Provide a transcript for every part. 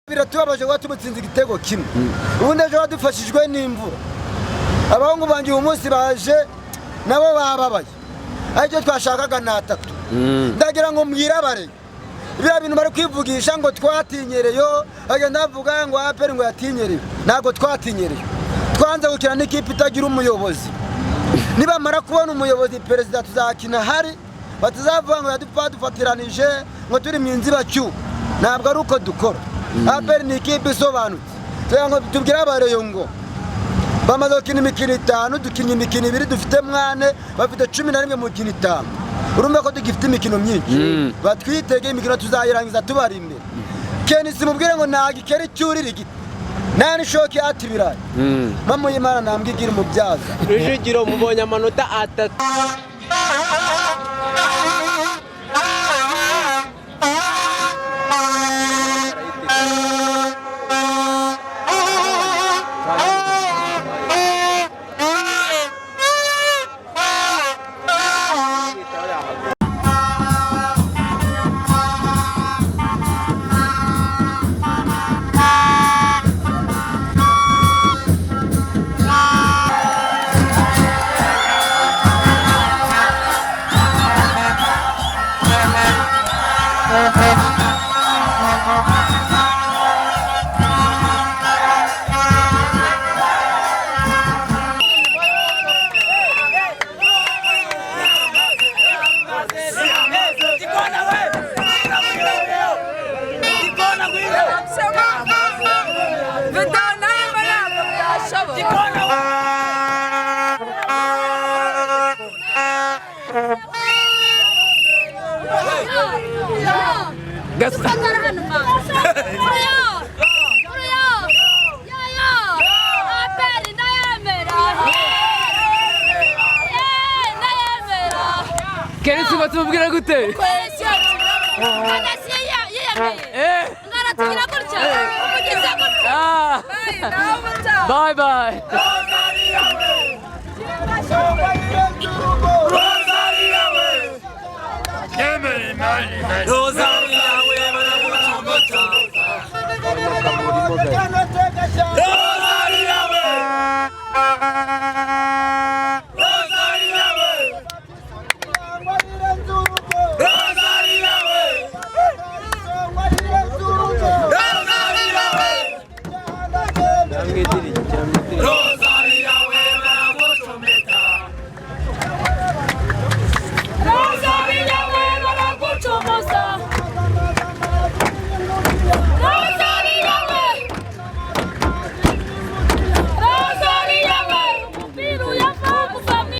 biratubabaje ko tumutsinze igitego kimwe ubundi ejo badufashijwe n'imvura abahungu banjye uyu munsi baje nabo bababaye aricyo twashakaga ni 3 ndagira ngo mwirabare biriya bintu bari kwivugisha ngo twatinyereyo agenda avuga ngo APR ngo yatinyereyo ntabwo twatinyereye twanze gukina n'ikipe itagira umuyobozi nibamara kubona umuyobozi perezida tuzakina hari batazavuga ngo yadufatiranije ngo turi mu nzibacyuho ntabwo ari uko dukora APR ni ikipe isobanutse ngo tubwire abareyo ngo bamaze gukina imikino 5 dukinnye imikino 2 dufite mwane bafite 11 mu mikino 5 urumva ko dugifite imikino myinshi batwitege imikino tuzayirangiza tubari imbere Kenisi mubwire ngo nagikera icyurira igiti nani shoki ati birayi mama y'Imana nambwigira umubyaza Rujugiro mubonye amanota 3 Kenisi batubwira gute? Bye bye.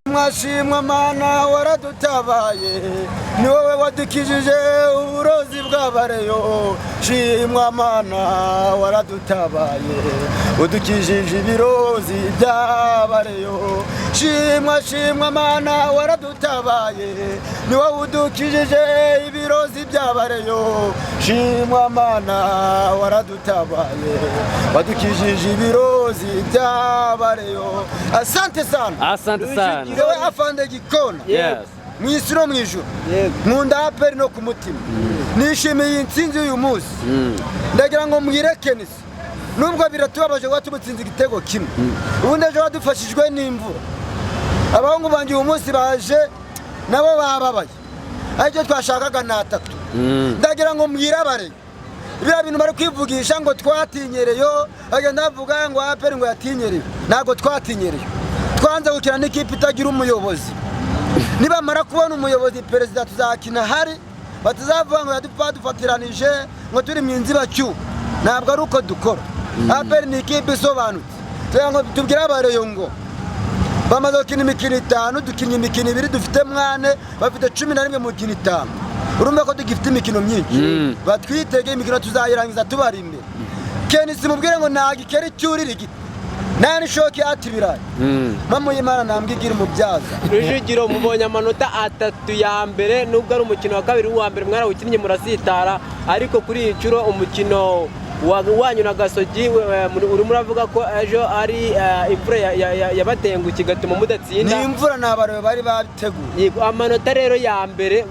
Mwashimwa Mana waradutabaye ni wowe wadukijije uburozi bw'abareyo shimwa Mana waradutabaye udukijije ibirozi by'abareyo shimwa Mana waradutabaye ni wowe udukijije ibirozi by'abareyo shimwa Mana waradutabaye wadukijije ibirozi by'abareyo asante sana Yewe afande gikona mwisiro mwijuru nkunda APR no ku mutima nishimiye intsinzi uyu munsi ndagira ngo mwire Kenisi nubwo biratubabaje ko tumutsinze igitego kimwe ubundi ejo badufashijwe n'imvura abahungu banjye uyu munsi baje nabo bababaye aricyo twashakaga ni 3 ndagira ngo mwirabare biriya bintu bari kwivugisha ngo twatinyereyo agenda avuga ngo APR ngo yatinyereyo ntabwo twatinyereye twanze gukina n'ikipe itagira umuyobozi nibamara kubona umuyobozi perezida tuzakina hari batazavuga ngo yadufatiranije ngo turi mu nzibacyuho ntabwo ari uko dukora APR ni ikipe isobanutse ngo tubwire abareyo ngo bamaze gukina imikino 5 dukinnye imikino 2 dufite mwane bafite 11 mu mikino 5 urumva ko dugifite imikino myinshi batwitege imikino tuzayirangiza tubari imbere Kenisi mubwire ngo nagikera icyurira igiti nani shoki ati birayi mama y'Imana nambwigira umubyaza Rujugiro mubonye amanota 3 ya mbere nubwo ari umukino wa kabiri wa mbere mwarawukinnye murasitara ariko kuri iyi curo umukino wanyu na Gasogi urimo uravuga ko ejo ari imvura yabatengukiye gatuma mudatsinda. Ni imvura n'abarebe bari babiteguye. Amanota rero ya mbere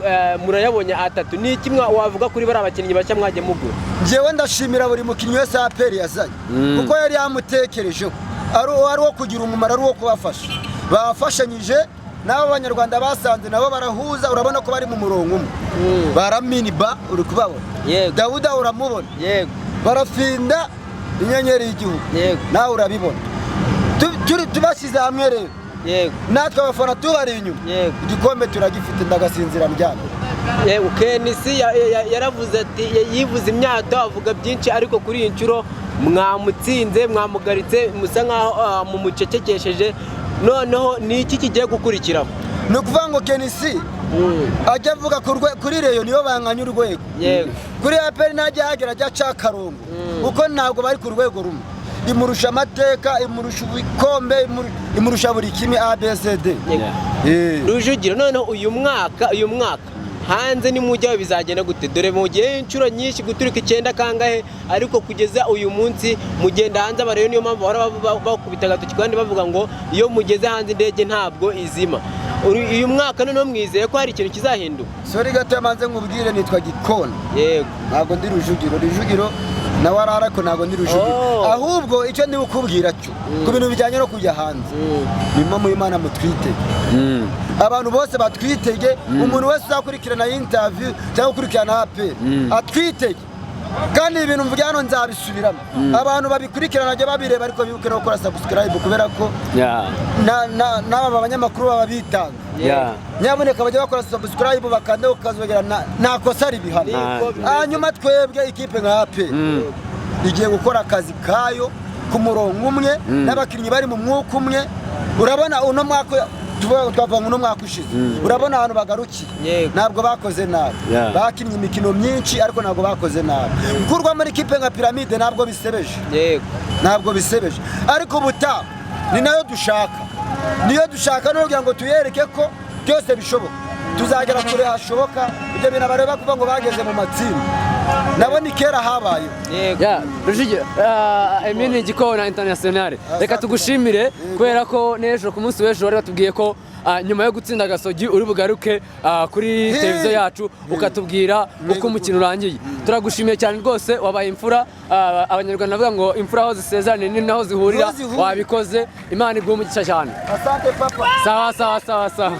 murayabonye 3. Ni kimwe wavuga kuri bari abakinnyi bashya mwaje mugura? Njyewe ndashimira buri mukinnyi wese APR yazanye kuko yari yamutekerejeho ari wo kugira umumaro, ari wo kubafasha. Bafashanyije nabo abanyarwanda basanze nabo barahuza, urabona ko bari mu murongo umwe. Baraminiba uri kubabona, Dawuda uramubona, barafinda inyenyeri y'igihugu, nawe urabibona. Tubashyize hamwe rero, natwe abafana tubari inyuma, igikombe turagifite ndagasinzira mbyana. Kenisi yaravuze ati yivuze imyato avuga byinshi, ariko kuri iyi nshuro mwamutsinze, mwamugaritse, musa nkaho mumucecekesheje. Noneho ni iki kigiye gukurikiraho? Ni ukuvuga ngo Kenisi ajya avuga kuri Reyo niyo banganya urwego, kuri APR najya hagera ajya aca akarongo kuko ntabwo bari ku rwego rumwe. Imurusha amateka, imurusha ibikombe, imurusha buri kimwe ABCD. Rujugiro, noneho uyu mwaka hanze ni mujyaho bizagenda gute? Dore mugiye inshuro nyinshi guturika 9 kangahe, ariko kugeza uyu munsi mugenda hanze abareyo, niyo mpamvu bahora bakubita agatoki kandi bavuga ngo iyo mugeze hanze indege ntabwo izima. Uyu mwaka noneho mwizeye ko hari ikintu kizahinduka? Sorry gato yamanze nkubwire, nitwa Gikona. Ntabwo ndi Rujugiro. Rujugiro nawe ariko ntabwo ndi Rujugiro. Ahubwo icyo ndi ukubwira cyo ku bintu bijyanye no kujya hanze, nimwe mu Imana mutwite. Abantu bose batwitege, umuntu wese uzakurikirana interview cyangwa ukurikirana APR atwitege, kandi ibintu mvuga hano nzabisubiramo. Abantu babikurikirana ajya babireba, ariko bibuke no gukora subscribe kubera ko n'aba banyamakuru baba bitanga. Nyaboneka bajya bakora subscribe bakande ukazogera nta kosa ribihana. Hanyuma twebwe ikipe nka APR igiye gukora akazi kayo ku murongo umwe n'abakinnyi bari mu mwuka umwe. Urabona uno mwaka twavanga uno mwaka ushize, urabona ahantu bagarukiye, ntabwo bakoze nabi. Bakinnye imikino myinshi ariko ntabwo bakoze nabi. Gukurwa muri ikipe nka Piramide ntabwo bisebeje, ntabwo bisebeje, ariko ubutaha ni nayo dushaka, niyo dushaka no kugira ngo tuyereke ko byose bishoboka, tuzagera kure hashoboka. Ibyo bintu bareba kuva ngo bageze mu matsinda nabo ni kera habaye. Rujugiro, Emile Gikona International, reka tugushimire kubera ko n'ejo ku munsi w'ejo bari batubwiye ko nyuma yo gutsinda Gasogi uri bugaruke kuri televiziyo yacu ukatubwira uko umukino urangiye. Turagushimiye cyane rwose, wabaye imfura. Abanyarwanda bavuga ngo imfura aho zisezerane ni naho zihurira. Wabikoze, Imana iguhe umugisha cyane. Asante papa. Sawa.